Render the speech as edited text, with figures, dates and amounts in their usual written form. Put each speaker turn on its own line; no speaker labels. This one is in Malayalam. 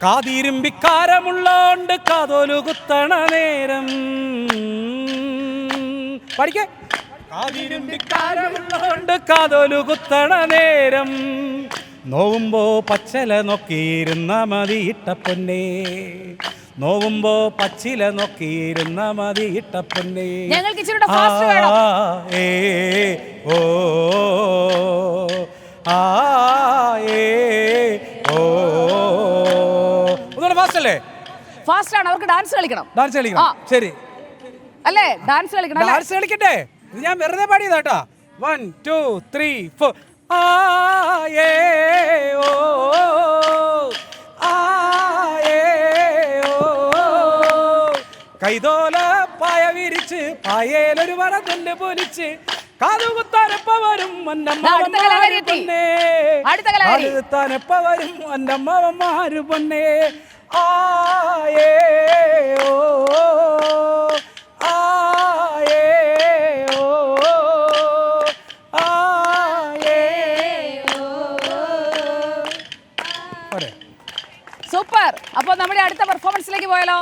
കാതിരുമ്പിക്കാരമുള്ളോണ്ട് കാതോലു കുത്തണ നേരം പഠിക്കേ. കാതിരുമ്പിക്കാരമുള്ളോണ്ട് കാതോലു കുത്തണ നേരം നോവുമ്പോ പച്ചല നോക്കിയിരുന്ന മതി ഇട്ടപ്പൊന്നേ. നോവുമ്പോ പച്ചില നോക്കിയിരുന്ന മതി ഇട്ടപ്പൊന്നേ.
ഏ
ഓ ആ ഏ ഓ. ഫാസ്റ്റല്ലേ?
ഫാസ്റ്റ് ആണ്. അവർക്ക് ഡാൻസ് കളിക്കണം.
ഡാൻസ് കളിക്കണം. ശരി
അല്ലേ? ഡാൻസ് കളിക്കണം.
ഡാൻസ് കളിക്കട്ടെ. ഇത് ഞാൻ വെറുതെ പാടിയതാട്ടാ. 1 2 3 4 ആ ഏ ഓ ആ ഏ ഓ. കൈതോല പായ വിരിച്ച് പായേലൊരു വറതല്ല് പൊലിച്ച് കാതുകുത്താനപ്പ വരും അന്നമ്മമാര് പൊന്നേ. കാതുകുത്താനപ്പ വരും അന്നമ്മമാര് പൊന്നേ. ആ ഏ ഓ ആ ഏ ഓ ആ ഏ ഓ.
സൂപ്പർ. അപ്പോൾ നമ്മുടെ അടുത്ത പെർഫോമൻസിലേക്ക് പോയാലോ?